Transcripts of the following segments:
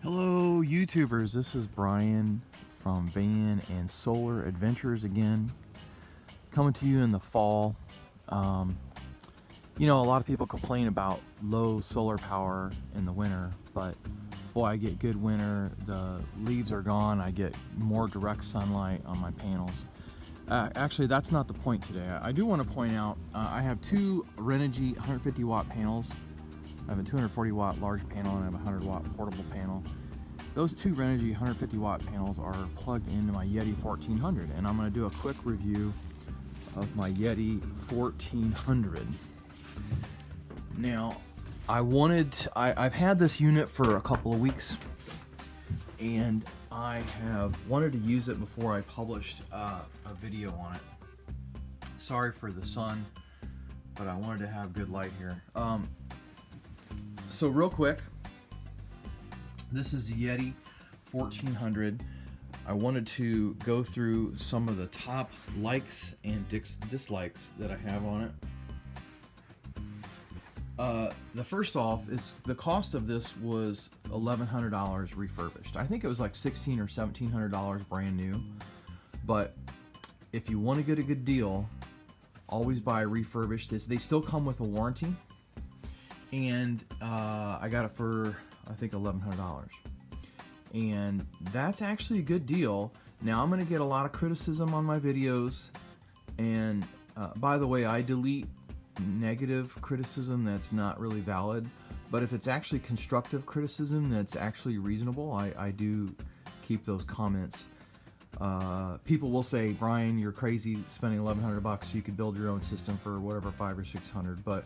Hello YouTubers, this is Brian from Van and Solar Adventures again, coming to you in the fall. You know, a lot of people complain about low solar power in the winter, but boy, I get good winter. The leaves are gone. I get more direct sunlight on my panels. Actually, that's not the point today. I do want to point out I have two Renogy 150 watt panels. I have a 240 watt large panel and I have a 100 watt portable panel. Those two Renogy 150 watt panels are plugged into my Yeti 1400, and I'm going to do a quick review of my Yeti 1400. Now, I've had this unit for a couple of weeks, and I have wanted to use it before I published a video on it. Sorry for the sun, but I wanted to have good light here. So real quick, this is the Yeti 1400. I wanted to go through some of the top likes and dislikes that I have on it. The first off is the cost of this was $1,100 refurbished. I think it was like $1,600 or $1,700 brand new. But if you want to get a good deal, always buy refurbished. They still come with a warranty, and I got it for I think $1,100, and that's actually a good deal. Now I'm going to get a lot of criticism on my videos, and by the way, I delete negative criticism that's not really valid, but if it's actually constructive criticism that's actually reasonable, I do keep those comments. People will say, Brian, you're crazy spending $1,100 so you could build your own system for whatever $500 or $600, but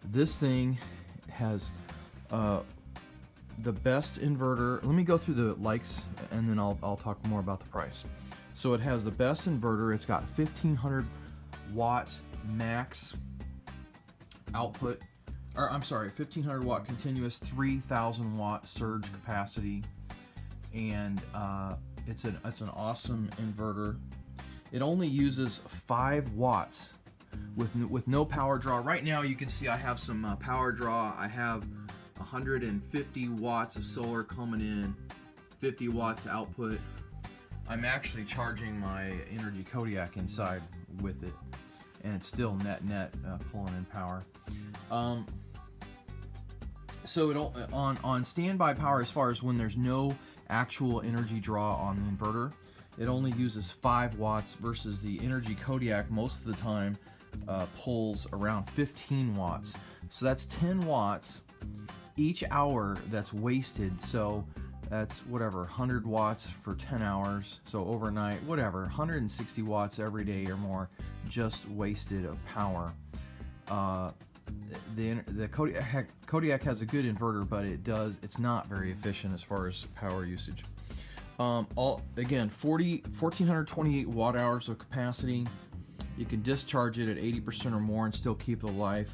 this thing has the best inverter. Let me go through the likes and then I'll talk more about the price. So it has the best inverter. It's got 1500 watt max output, or I'm sorry, 1500 watt continuous, 3000 watt surge capacity, and it's an awesome inverter. It only uses 5 watts with no power draw. Right now you can see I have some power draw. I have 150 watts of solar coming in, 50 watts output. I'm actually charging my Energy Kodiak inside with it, and it's still net pulling in power. So it on standby power, as far as when there's no actual energy draw on the inverter, it only uses 5 watts versus the Energy Kodiak most of the time pulls around 15 watts. So that's 10 watts each hour that's wasted. So that's whatever, 100 watts for 10 hours. So overnight, whatever, 160 watts every day or more just wasted of power. The Kodiak has a good inverter, but it's not very efficient as far as power usage. Again, 1,428 watt hours of capacity. You can discharge it at 80% or more and still keep the life.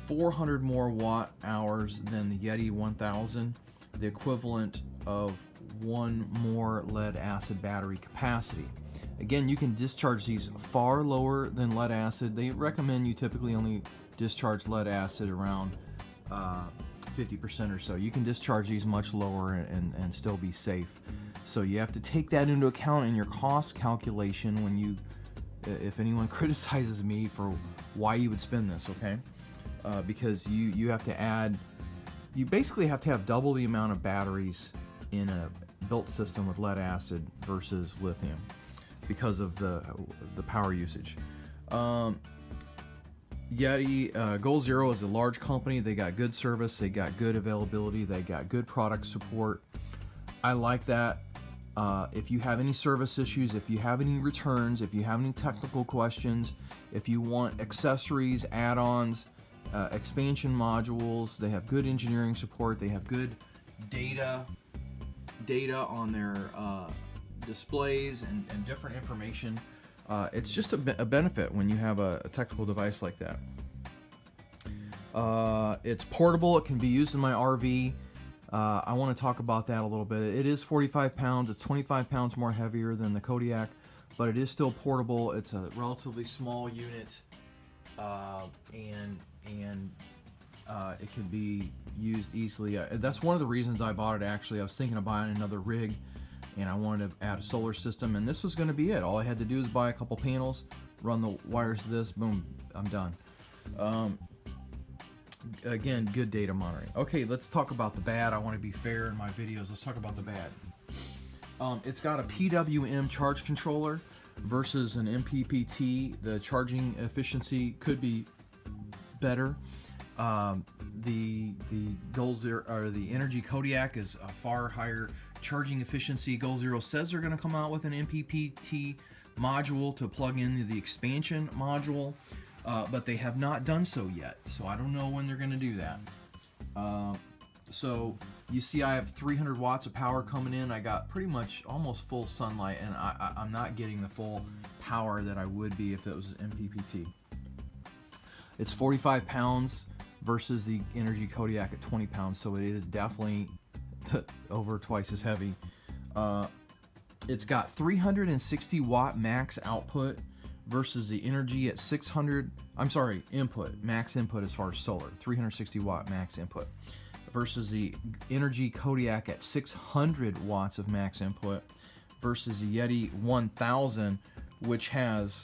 400 more watt hours than the Yeti 1000, the equivalent of 1 more lead acid battery capacity. Again, you can discharge these far lower than lead acid. They recommend you typically only discharge lead acid around 50% or so. You can discharge these much lower and still be safe. So you have to take that into account in your cost calculation when you, if anyone criticizes me for why you would spend this, okay? Because you have to add, you basically have to have double the amount of batteries in a built system with lead acid versus lithium because of the power usage. Yeti Goal Zero is a large company. They got good service, they got good availability, they got good product support. I like that. If you have any service issues, if you have any returns, if you have any technical questions, if you want accessories, add-ons, expansion modules, they have good engineering support. They have good data on their displays and different information. It's just a benefit when you have a technical device like that. It's portable. It can be used in my RV. I want to talk about that a little bit. It is 45 pounds. It's 25 pounds more heavier than the Kodiak, but it is still portable. It's a relatively small unit, and It can be used easily. That's one of the reasons I bought it, actually. I was thinking of buying another rig, and I wanted to add a solar system, and this was going to be it. All I had to do is buy a couple panels, run the wires to this, boom, I'm done. Again, good data monitoring. Okay, let's talk about the bad. I want to be fair in my videos. Let's talk about the bad. It's got a PWM charge controller versus an MPPT. The charging efficiency could be better. The Goal Zero, or the Energy Kodiak, is a far higher charging efficiency. Goal Zero says they're going to come out with an MPPT module to plug into the expansion module, but they have not done so yet. So I don't know when they're going to do that. So you see I have 300 watts of power coming in. I got pretty much almost full sunlight, and I'm not getting the full power that I would be if it was MPPT. It's 45 pounds versus the Energy Kodiak at 20 pounds, so it is definitely over twice as heavy. It's got 360 watt max output versus the Energy at 600, I'm sorry, input, max input as far as solar, 360 watt max input, versus the Energy Kodiak at 600 watts of max input, versus the Yeti 1000, which has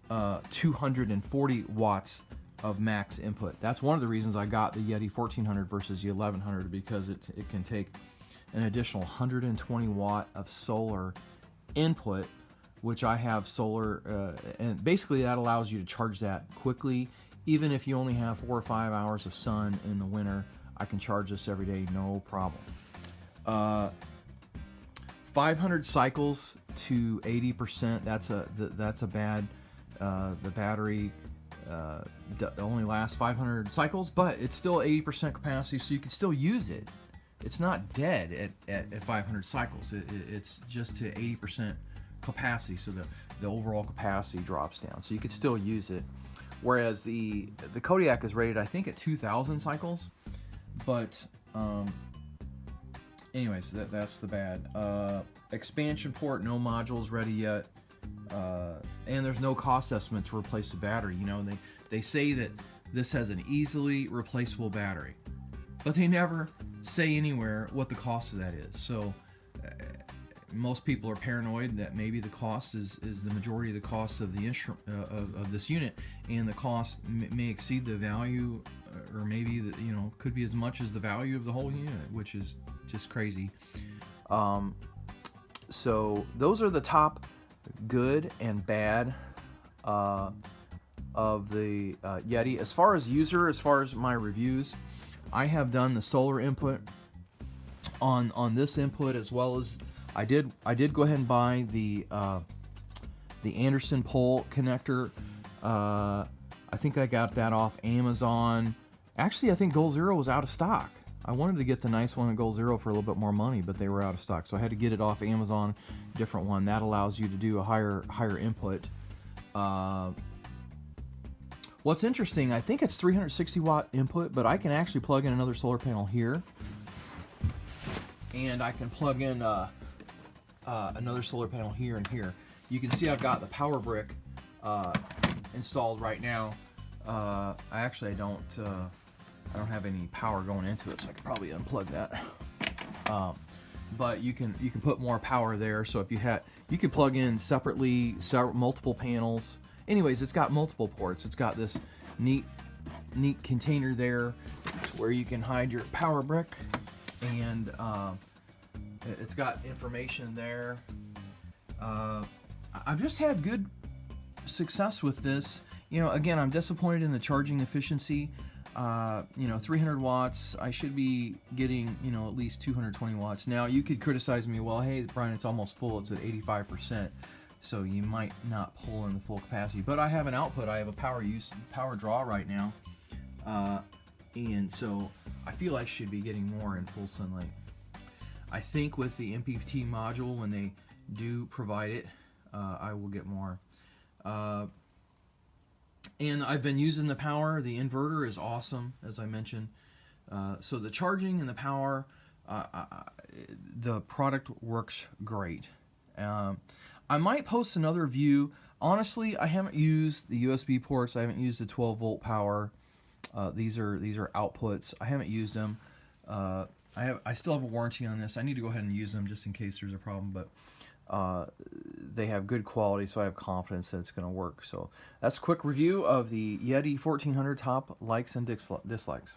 240 watts of max input. That's one of the reasons I got the Yeti 1400 versus the 1100, because it can take an additional 120 watt of solar input, which I have solar, and basically that allows you to charge that quickly. Even if you only have 4 or 5 hours of sun in the winter, I can charge this every day, no problem. 500 cycles to 80%. That's a bad. The battery only lasts 500 cycles, but it's still 80% capacity, so you can still use it. It's not dead at 500 cycles. It's just to 80% capacity, so the overall capacity drops down. So you could still use it. Whereas the Kodiak is rated, I think, at 2,000 cycles. But anyways, that's the bad. Expansion port, no modules ready yet. And there's no cost estimate to replace the battery. You know, they say that this has an easily replaceable battery, but they never say anywhere what the cost of that is. So most people are paranoid that maybe the cost is the majority of the cost of the of this unit, and the cost may exceed the value, or maybe could be as much as the value of the whole unit, which is just crazy. So those are the top good and bad of the Yeti. As far as my reviews, I have done the solar input on this input, as well as I did go ahead and buy the Anderson pole connector. I think I got that off Amazon. Actually, I think Goal Zero was out of stock. I wanted to get the nice one at Goal Zero for a little bit more money, but they were out of stock, so I had to get it off Amazon. Different one that allows you to do a higher input. What's interesting, I think it's 360 watt input, but I can actually plug in another solar panel here, and I can plug in another solar panel here and here. You can see I've got the power brick installed right now. I don't have any power going into it, so I could probably unplug that. But you can put more power there. So if you could plug in separately, multiple panels. Anyways, it's got multiple ports. It's got this neat container there where you can hide your power brick, and it's got information there. I've just had good success with this. Again, I'm disappointed in the charging efficiency. 300 watts, I should be getting, at least 220 watts. Now, you could criticize me, well, hey, Brian, it's almost full, it's at 85%, so you might not pull in the full capacity. But I have an output, I have a power draw right now, and so I feel I should be getting more in full sunlight. I think with the MPPT module, when they do provide it, I will get more. And I've been using the power. The inverter is awesome, as I mentioned. So the charging and the power, the product works great. I might post another view. Honestly, I haven't used the USB ports. I haven't used the 12 volt power. These are outputs. I haven't used them. I still have a warranty on this. I need to go ahead and use them just in case there's a problem, but they have good quality, so I have confidence that it's going to work. So that's a quick review of the Yeti 1400 top likes and dislikes.